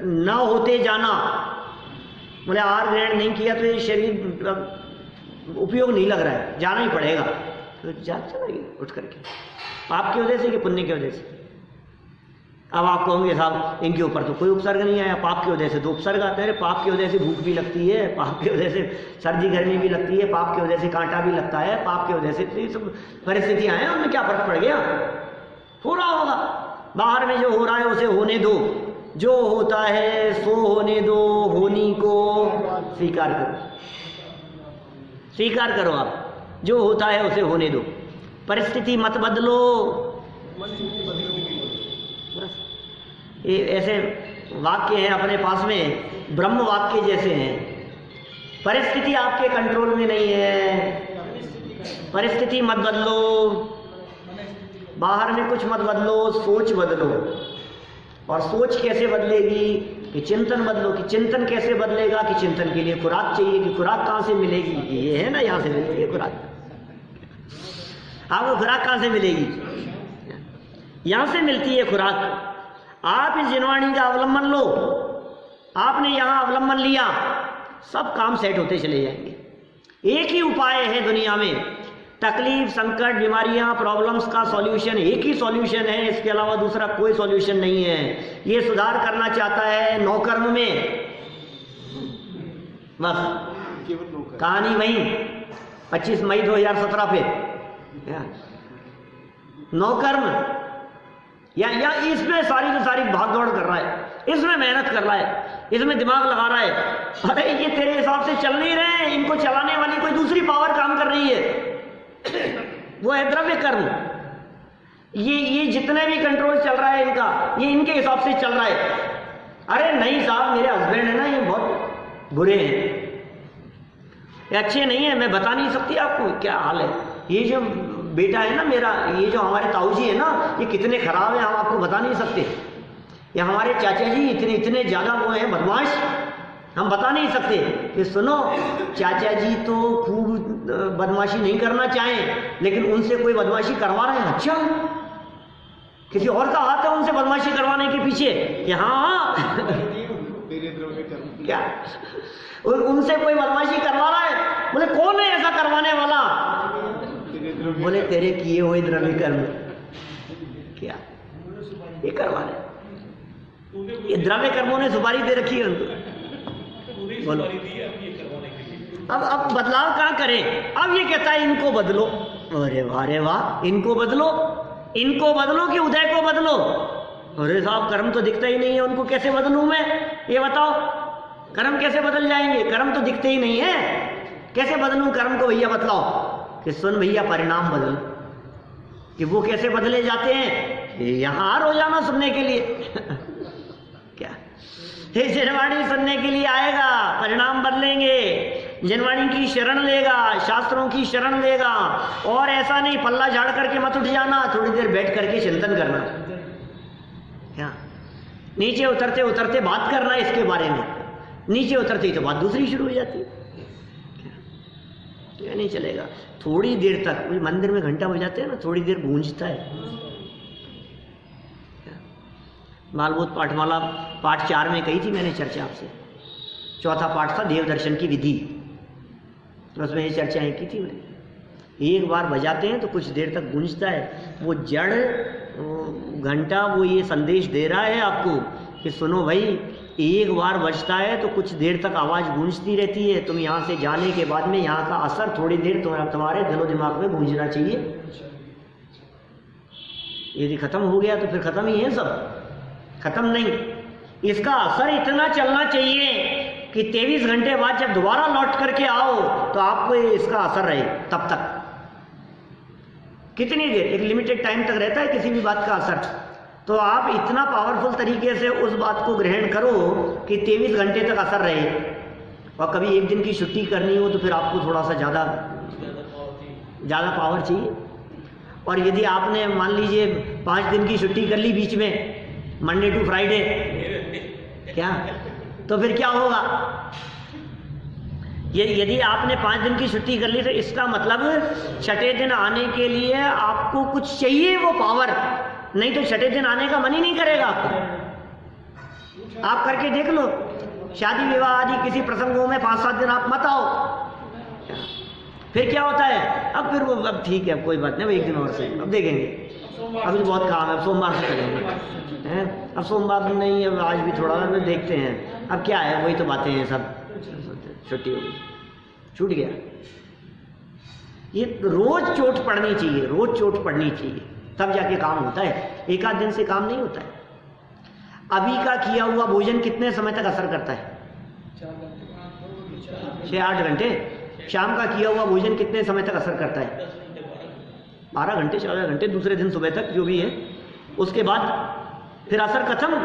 न होते जाना। बोले आहार ग्रहण नहीं किया तो ये शरीर उपयोग नहीं लग रहा है, जाना ही पड़ेगा, तो जा चलेगी उठ करके, पाप की वजह से कि पुण्य की वजह से। अब आप कहोगे साहब इनके ऊपर तो कोई उपसर्ग नहीं आया, पाप की वजह से तो उपसर्ग आते हैं। पाप की वजह से भूख भी लगती है, पाप की वजह से सर्दी गर्मी भी लगती है, पाप की वजह से कांटा भी लगता है, पाप की वजह से तो ये सब परिस्थितियां हैं, उनमें क्या फर्क पड़ गया? हो रहा होगा, बाहर में जो हो रहा है उसे होने दो, जो होता है सो होने दो, होनी को स्वीकार करो, स्वीकार करो। आप जो होता है उसे होने दो, परिस्थिति मत बदलो, बस ये ऐसे वाक्य हैं अपने पास में, ब्रह्म वाक्य जैसे हैं। परिस्थिति आपके कंट्रोल में नहीं है, परिस्थिति मत बदलो, बाहर में कुछ मत बदलो, सोच बदलो। और सोच कैसे बदलेगी कि चिंतन बदलो। कि चिंतन कैसे बदलेगा कि चिंतन के लिए खुराक चाहिए। कि खुराक कहाँ से मिलेगी? ये है ना, यहाँ से मिलती है खुराक। आपको खुराक कहाँ से मिलेगी? यहाँ से मिलती है खुराक। आप इस जिनवाणी का अवलंबन लो, आपने यहाँ अवलंबन लिया, सब काम सेट होते चले जाएंगे। एक ही उपाय है दुनिया में, तकलीफ, संकट, बीमारियां, प्रॉब्लम्स का सॉल्यूशन एक ही सॉल्यूशन है, इसके अलावा दूसरा कोई सॉल्यूशन नहीं है। ये सुधार करना चाहता है नौकर्म में, बस कहानी वही 25 मई 2017 पे नौकर्म या इसमें सारी की सारी भाग दौड़ कर रहा है, इसमें मेहनत कर रहा है, इसमें दिमाग लगा रहा है। अरे ये तेरे हिसाब से चल नहीं रहे, इनको चलाने वाली कोई दूसरी पावर काम कर रही है, वो है द्रव्य कर्म। ये जितने भी कंट्रोल चल रहा है इनका, ये इनके हिसाब से चल रहा है। अरे नहीं साहब, मेरे हस्बैंड है ना, ये बहुत बुरे हैं, ये अच्छे नहीं है, मैं बता नहीं सकती आपको क्या हाल है। ये जो बेटा है ना मेरा, ये जो हमारे ताऊ जी है ना, ये कितने खराब है, हम आपको बता नहीं सकते। या हमारे चाचा जी इतने ज़्यादा वो हैं बदमाश, हम बता नहीं सकते। कि सुनो, चाचा जी तो खूब बदमाशी नहीं करना चाहें, लेकिन उनसे कोई बदमाशी करवा रहे हैं। अच्छा, किसी और का हाथ है उनसे बदमाशी करवाने के पीछे? यहाँ क्या उनसे कोई बदमाशी करवा रहा है? बोले कौन है ऐसा करवाने वाला? बोले तेरे किए हुए द्रव्य कर्म। क्या ये करवा रहे? ये द्रव्य कर्मों ने सुपारी दे रखी है उनको। बोलो अब बदलाव कहाँ करें? अब ये कहता है इनको बदलो। अरे वाह, इनको बदलो, इनको बदलो कि उदय को बदलो? अरे साहब, कर्म तो दिखता ही नहीं है, उनको कैसे बदलूं मैं? ये बताओ, कर्म कैसे बदल जाएंगे? कर्म तो दिखते ही नहीं है, कैसे बदलूं कर्म को? भैया बतलाओ। कि सुन भैया, परिणाम बदल। कि वो कैसे बदले जाते हैं? यहाँ रोजाना सुनने के लिए क्या हे जिनवाणी सुनने के लिए आएगा, परिणाम बदलेंगे। जिनवाणी की शरण लेगा, शास्त्रों की शरण लेगा। और ऐसा नहीं पल्ला झाड़ करके मत उठ जाना, थोड़ी देर बैठ करके चिंतन करना। क्या नीचे उतरते उतरते बात करना इसके बारे में, नीचे उतरते ही तो बात दूसरी शुरू हो जाती है। क्या नहीं चलेगा। थोड़ी देर तक मंदिर में घंटा बजाते हैं ना, थोड़ी देर गूंजता है। मालभूत पाठमाला पाठ 4 में कही थी मैंने चर्चा आपसे। चौथा पाठ था देव दर्शन की विधि, तो उसमें ये चर्चाएं की थी मैंने। एक बार बजाते हैं तो कुछ देर तक गूंजता है। वो जड़ घंटा वो ये संदेश दे रहा है आपको कि सुनो भाई, एक बार बजता है तो कुछ देर तक आवाज़ गूंजती रहती है। तुम यहाँ से जाने के बाद में यहाँ का असर थोड़ी देर तुम्हारे दिलो दिमाग में गूंजना चाहिए। यदि खत्म हो गया तो फिर खत्म ही है, सब खत्म नहीं। इसका असर इतना चलना चाहिए कि 23 घंटे बाद जब दोबारा लौट करके आओ तो आपको इसका असर रहे। तब तक कितनी देर? एक लिमिटेड टाइम तक रहता है किसी भी बात का असर। तो आप इतना पावरफुल तरीके से उस बात को ग्रहण करो कि 23 घंटे तक असर रहे। और कभी एक दिन की छुट्टी करनी हो तो फिर आपको थोड़ा सा ज़्यादा पावर चाहिए। और यदि आपने मान लीजिए 5 दिन की छुट्टी कर ली बीच में, मंडे टू फ्राइडे, क्या तो फिर क्या होगा? ये यदि आपने 5 दिन की छुट्टी कर ली तो इसका मतलब छठे दिन आने के लिए आपको कुछ चाहिए, वो पावर। नहीं तो छठे दिन आने का मन ही नहीं करेगा आपको। आप करके देख लो, शादी विवाह आदि किसी प्रसंगों में 5-7 दिन आप मत आओ, फिर क्या होता है? अब फिर वो अब ठीक है, कोई बात नहीं, एक दिन और से अब देखेंगे, अभी बहुत काम है, सोमवार से करेंगे हैं। अब सोमवार नहीं, अब आज भी थोड़ा देखते हैं। अब क्या है, वही तो बातें हैं, सब छुट्टी हो गई, छूट गया। ये रोज चोट पड़नी चाहिए, रोज चोट पड़नी चाहिए, तब जाके काम होता है। एक आध दिन से काम नहीं होता है। अभी का किया हुआ भोजन कितने समय तक असर करता है? 6-8 घंटे। शाम का किया हुआ भोजन कितने समय तक असर करता है? 12 घंटे 14 घंटे, दूसरे दिन सुबह तक जो भी है, उसके बाद फिर असर खत्म।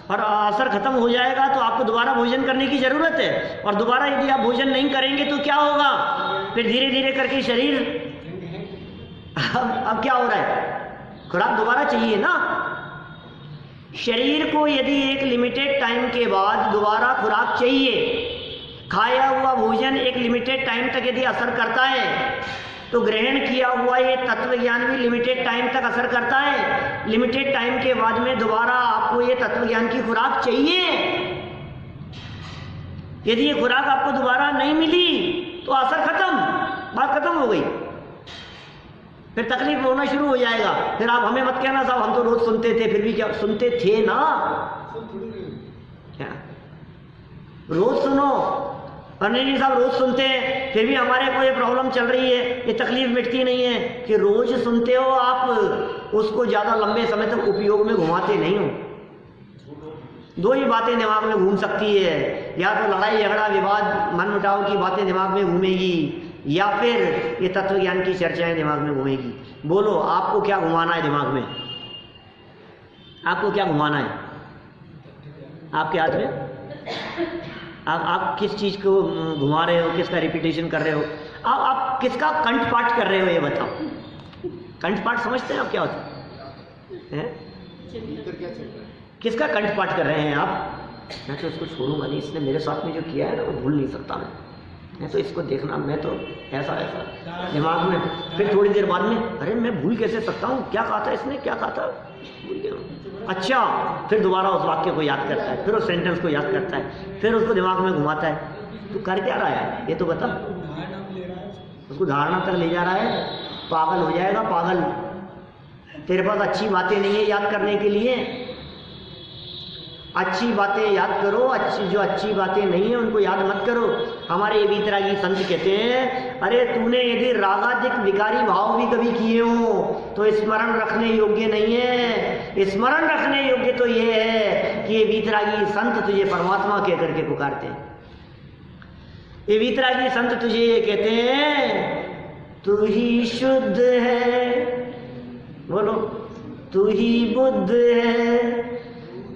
और असर खत्म हो जाएगा तो आपको दोबारा भोजन करने की ज़रूरत है, और दोबारा यदि आप भोजन नहीं करेंगे तो क्या होगा, फिर धीरे धीरे करके शरीर अब क्या हो रहा है, खुराक दोबारा चाहिए ना। शरीर को यदि एक लिमिटेड टाइम के बाद दोबारा खुराक चाहिए, खाया हुआ भोजन एक लिमिटेड टाइम तक यदि असर करता है, तो ग्रहण किया हुआ ये तत्व ज्ञान भी लिमिटेड टाइम तक असर करता है। लिमिटेड टाइम के बाद में दोबारा आपको ये तत्व ज्ञान की खुराक चाहिए। यदि ये खुराक आपको दोबारा नहीं मिली तो असर खत्म, बात खत्म हो गई, फिर तकलीफ होना शुरू हो जाएगा। फिर आप हमें मत कहना साहब हम तो रोज सुनते थे, फिर भी क्या सुनते थे ना, क्या रोज सुनो, और नहीं साहब रोज सुनते हैं फिर भी हमारे को ये प्रॉब्लम चल रही है, ये तकलीफ मिटती नहीं है, कि रोज सुनते हो आप, उसको ज़्यादा लंबे समय तक उपयोग में घुमाते नहीं हो। दो ही बातें दिमाग में घूम सकती है, या तो लड़ाई झगड़ा विवाद मन मुटाव की बातें दिमाग में घूमेगी, या फिर ये तत्व ज्ञान की चर्चाएं दिमाग में घूमेगी। बोलो आपको क्या घुमाना है दिमाग में, आपको क्या घुमाना है, आपके हाथ में। आप किस चीज़ को घुमा रहे हो, किसका रिपीटेशन कर रहे हो, आप किसका कंठपाठ कर रहे हो, ये बताओ। कंठपाठ समझते हैं आप क्या होता है? किसका कंठपाठ कर रहे हैं आप? मैं तो उसको छोड़ूंगा नहीं, इसने मेरे साथ में जो किया है ना वो भूल नहीं सकता मैं तो इसको देखना, मैं तो ऐसा दिमाग में, फिर थोड़ी देर बाद में अरे मैं भूल कैसे सकता हूँ, क्या कहा था इसने, क्या कहा था, भूल गया। अच्छा, फिर दोबारा उस वाक्य को याद करता है, फिर उस सेंटेंस को याद करता है, फिर उसको दिमाग में घुमाता है। तो कर क्या रहा है ये तो बता, उसको धारणा तक ले जा रहा है, पागल हो जाएगा पागल। तेरे पास अच्छी बातें नहीं है याद करने के लिए, अच्छी बातें याद करो, जो अच्छी बातें नहीं है उनको याद मत करो। हमारे ये वीतरागी संत कहते हैं, अरे तूने यदि रागादिक विकारी भाव भी कभी किए हो तो स्मरण रखने योग्य नहीं है। स्मरण रखने योग्य तो ये है कि ये वीतरागी संत तुझे परमात्मा कह करके पुकारते हैं। ये वीतरागी संत तुझे ये कहते हैं, तू ही शुद्ध है, बोलो तू ही बुद्ध है,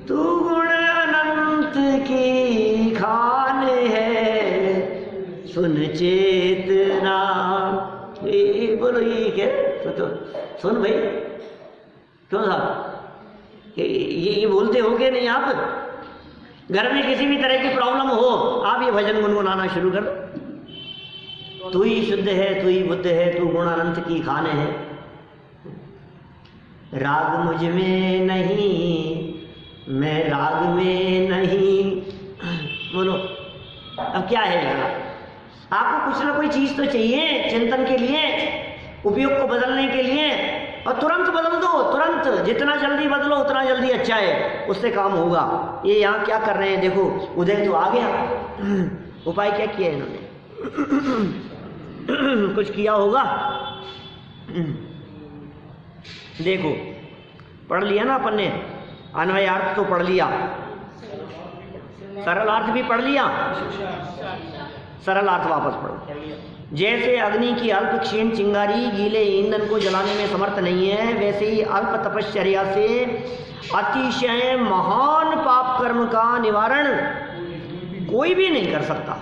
तू गुण अनंत की खान है, सुन चेतना। ये बोलो ये क्या, तो सुन भाई, क्यों साहब ये बोलते हो कि नहीं? आप घर में किसी भी तरह की प्रॉब्लम हो, आप ये भजन गुनगुनाना शुरू कर दो। तू ही शुद्ध है, तू ही बुद्ध है, तू गुण अनंत की खान है, राग मुझ में नहीं, मैं राग में नहीं। बोलो अब क्या है झगड़ा? आपको कुछ ना कोई चीज तो चाहिए चिंतन के लिए, उपयोग को बदलने के लिए, और तुरंत बदल दो, तुरंत, जितना जल्दी बदलो उतना जल्दी अच्छा है, उससे काम होगा। ये यहाँ क्या कर रहे हैं देखो, उदय तो आ गया, उपाय क्या किया इन्होंने? कुछ किया होगा, देखो पढ़ लिया ना अपन ने, अन्वयार्थ तो पढ़ लिया, सरल अर्थ भी पढ़ लिया, सरल अर्थ वापस पढ़ो। जैसे अग्नि की अल्प क्षीण चिंगारी गीले ईंधन को जलाने में समर्थ नहीं है, वैसे ही अल्प तपश्चर्या से अतिशय महान पाप कर्म का निवारण कोई भी नहीं कर सकता,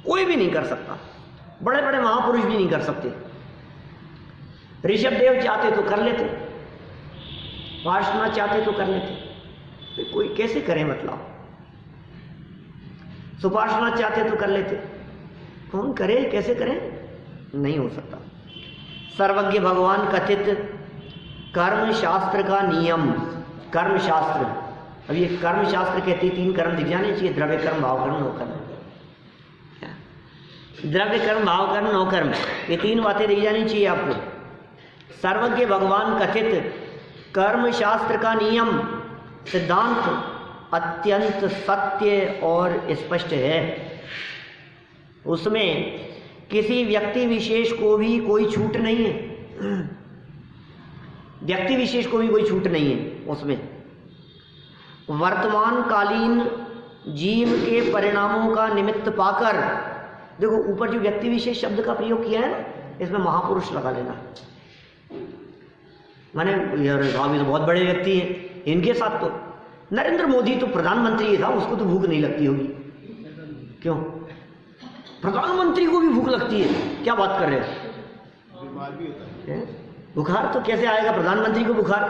कोई भी नहीं कर सकता, बड़े बड़े महापुरुष भी नहीं कर सकते। ऋषभदेव चाहते तो कर लेते, पार्श्वनाथ चाहते तो कर लेते, तो कोई कैसे करे मतलब? सुपार्श्वनाथ चाहते तो कर लेते, कौन करे, कैसे करें? नहीं हो सकता। सर्वज्ञ भगवान कथित कर्म शास्त्र का नियम, कर्म शास्त्र, अब ये कर्म शास्त्र कहती 3 कर्म दिख जाने चाहिए, द्रव्य कर्म, भाव कर्म, नौ कर्म। द्रव्य कर्म, भाव कर्म, नौ कर्म, ये 3 बातें दिख जानी चाहिए आपको। सर्वज्ञ भगवान कथित कर्म शास्त्र का नियम सिद्धांत अत्यंत सत्य और स्पष्ट है, उसमें किसी व्यक्ति विशेष को भी कोई छूट नहीं है, व्यक्ति विशेष को भी कोई छूट नहीं है उसमें। वर्तमान कालीन जीव के परिणामों का निमित्त पाकर, देखो ऊपर जो व्यक्ति विशेष शब्द का प्रयोग किया है ना, इसमें महापुरुष लगा लेना, माने यार साहब ये तो बहुत बड़े व्यक्ति हैं, इनके साथ तो नरेंद्र मोदी तो प्रधानमंत्री था, उसको तो भूख नहीं लगती होगी। क्यों? प्रधानमंत्री को भी भूख लगती है, क्या बात कर रहे हैं? बीमार भी होता है। बुखार तो कैसे आएगा प्रधानमंत्री को बुखार?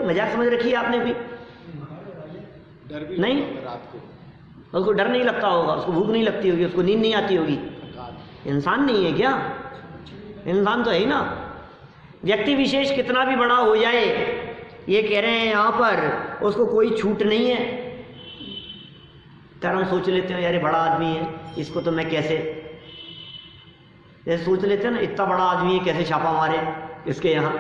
मजाक समझ रखी है आपने भी? डर भी नहीं, रात को उसको डर नहीं लगता होगा, उसको भूख नहीं लगती होगी, उसको नींद नहीं आती होगी। इंसान नहीं है क्या? इंसान तो है ही ना। व्यक्ति विशेष कितना भी बड़ा हो जाए, ये कह रहे हैं यहाँ पर उसको कोई छूट नहीं है। तर हम सोच लेते हैं यार ये बड़ा आदमी है, इसको तो मैं कैसे, ये सोच लेते हैं ना इतना बड़ा आदमी है कैसे छापा मारे इसके यहाँ।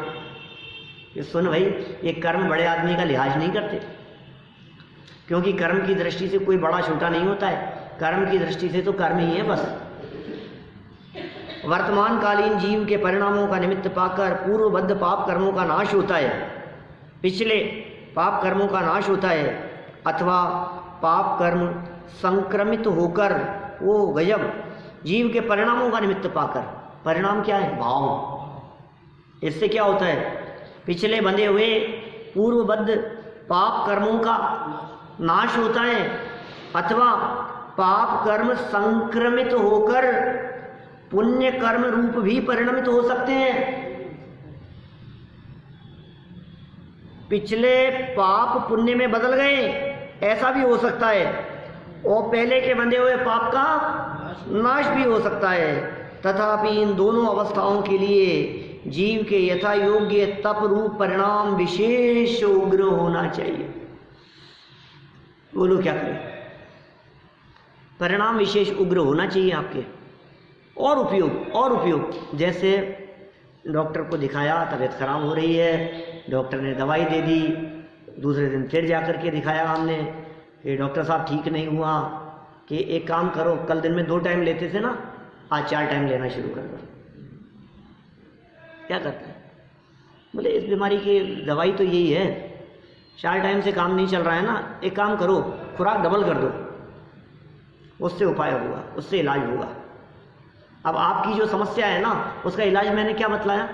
ये सुन भाई, ये कर्म बड़े आदमी का लिहाज नहीं करते, क्योंकि कर्म की दृष्टि से कोई बड़ा छोटा नहीं होता है। कर्म की दृष्टि से तो कर्म ही है बस। वर्तमान कालीन जीव के परिणामों का निमित्त पाकर पूर्वबद्ध पाप कर्मों का नाश होता है, पिछले पाप कर्मों का नाश होता है, अथवा पाप कर्म संक्रमित होकर वो गजब जीव के परिणामों का निमित्त पाकर, परिणाम क्या है? भाव। इससे क्या होता है? पिछले बंधे हुए पूर्वबद्ध पाप कर्मों का नाश होता है, अथवा पाप कर्म संक्रमित होकर पुण्य कर्म रूप भी परिणमित हो सकते हैं। पिछले पाप पुण्य में बदल गए, ऐसा भी हो सकता है, और पहले के बंधे हुए पाप का नाश भी हो सकता है। तथापि इन दोनों अवस्थाओं के लिए जीव के यथा योग्य तप रूप परिणाम विशेष उग्र होना चाहिए। बोलो क्या करें? परिणाम विशेष उग्र होना चाहिए आपके। और उपयोग जैसे डॉक्टर को दिखाया, तबीयत खराब हो रही है, डॉक्टर ने दवाई दे दी, दूसरे दिन फिर जाकर के दिखाया हमने कि डॉक्टर साहब ठीक नहीं हुआ, कि एक काम करो, कल दिन में 2 टाइम लेते थे ना, आज 4 टाइम लेना शुरू कर दो। क्या करता है? बोले इस बीमारी की दवाई तो यही है, 4 टाइम से काम नहीं चल रहा है ना, एक काम करो खुराक डबल कर दो, उससे उपाय होगा, उससे इलाज होगा। अब आपकी जो समस्या है ना, उसका इलाज मैंने क्या बतलाया?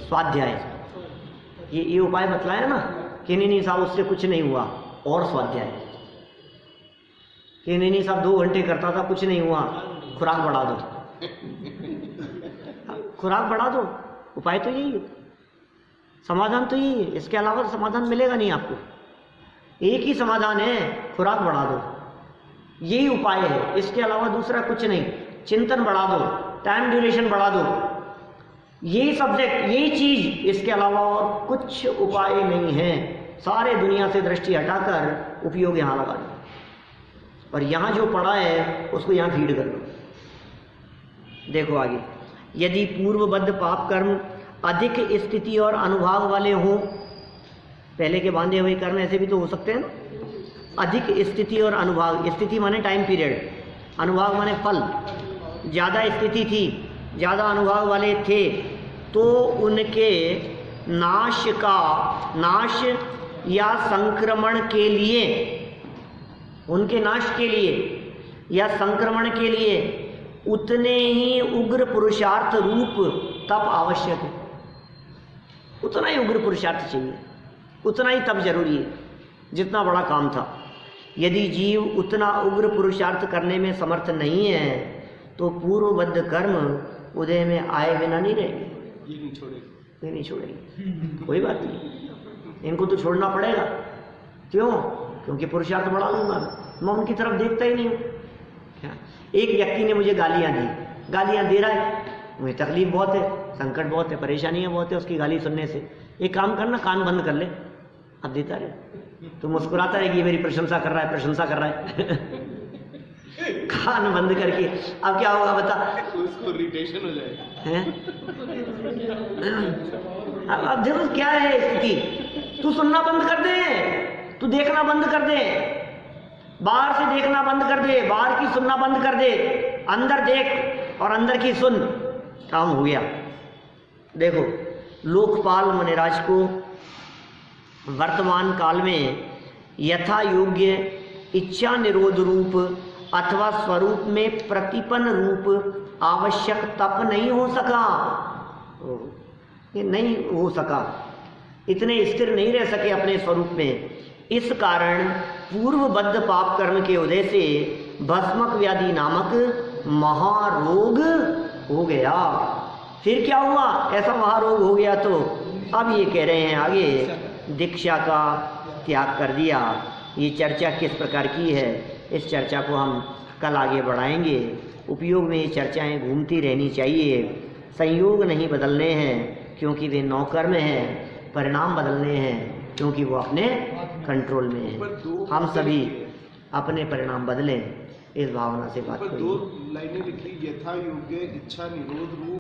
स्वाध्याय। ये उपाय बतलाया ना कि नहीं साहब उससे कुछ नहीं हुआ, और स्वाध्याय कि नहीं साहब 2 घंटे करता था कुछ नहीं हुआ, खुराक बढ़ा दो। खुराक बढ़ा दो, उपाय तो यही है, समाधान तो यही है, इसके अलावा समाधान मिलेगा नहीं आपको। एक ही समाधान है, खुराक बढ़ा दो, यही उपाय है, इसके अलावा दूसरा कुछ नहीं। चिंतन बढ़ा दो, टाइम ड्यूरेशन बढ़ा दो, यही सब्जेक्ट, यही चीज, इसके अलावा और कुछ उपाय नहीं है। सारे दुनिया से दृष्टि हटाकर उपयोग यहाँ लगा दो, और यहाँ जो पड़ा है उसको यहाँ फीड कर दो। देखो आगे, यदि पूर्वबद्ध पाप कर्म अधिक स्थिति और अनुभाग वाले हों, पहले के बांधे हुए कर्म ऐसे भी तो हो सकते हैं ना, अधिक स्थिति और अनुभाग, स्थिति माने टाइम पीरियड, अनुभाग माने फल, ज़्यादा स्थिति थी, ज़्यादा अनुभाग वाले थे, तो उनके नाश या संक्रमण के लिए, उनके नाश के लिए या संक्रमण के लिए उतने ही उग्र पुरुषार्थ रूप तप आवश्यक है। उतना ही उग्र पुरुषार्थ चाहिए, उतना ही तप जरूरी है जितना बड़ा काम था। यदि जीव उतना उग्र पुरुषार्थ करने में समर्थ नहीं है तो पूर्वबद्ध कर्म उदय में आए बिना नहीं रहेंगे। ये नहीं छोड़ेंगे, कोई बात नहीं, इनको तो छोड़ना पड़ेगा। क्यों? क्योंकि पुरुषार्थ बढ़ा लूंगा मैं उनकी तरफ देखता ही नहीं हूँ। एक व्यक्ति ने मुझे गालियाँ दी, गालियाँ दे रहा है, मुझे तकलीफ बहुत है, संकट बहुत है, परेशानियाँ बहुत है उसकी गाली सुनने से। एक काम करना, कान बंद कर ले, अब देता रहे, तो मुस्कुराता है कि ये मेरी प्रशंसा कर रहा है, प्रशंसा कर रहा है। कान बंद करके अब क्या होगा बता? उसको इरिटेशन हो जाएगा। अब देखो क्या है स्थिति, तू सुनना बंद कर दे, तू देखना बंद कर दे, बाहर से देखना बंद कर दे, बाहर की सुनना बंद कर दे, अंदर देख और अंदर की सुन, काम हो गया। देखो लोकपाल मुनिराज को वर्तमान काल में यथा योग्य इच्छा निरोध रूप अथवा स्वरूप में प्रतिपन्न रूप आवश्यक तप नहीं हो सका। ये नहीं हो सका, इतने स्थिर नहीं रह सके अपने स्वरूप में। इस कारण पूर्वबद्ध पाप कर्म के उदय से भस्मक व्याधि नामक महारोग हो गया। फिर क्या हुआ? ऐसा महारोग हो गया तो अब ये कह रहे हैं आगे, दीक्षा का त्याग कर दिया। ये चर्चा किस प्रकार की है, इस चर्चा को हम कल आगे बढ़ाएंगे। उपयोग में ये चर्चाएं घूमती रहनी चाहिए। संयोग नहीं बदलने हैं क्योंकि वे नौकर्म हैं, परिणाम बदलने हैं क्योंकि वो अपने कंट्रोल में हैं। हम सभी अपने परिणाम बदलें, इस भावना से बात करें। दो लाइनें लिखी, यथा योग्य इच्छा निरोध रूप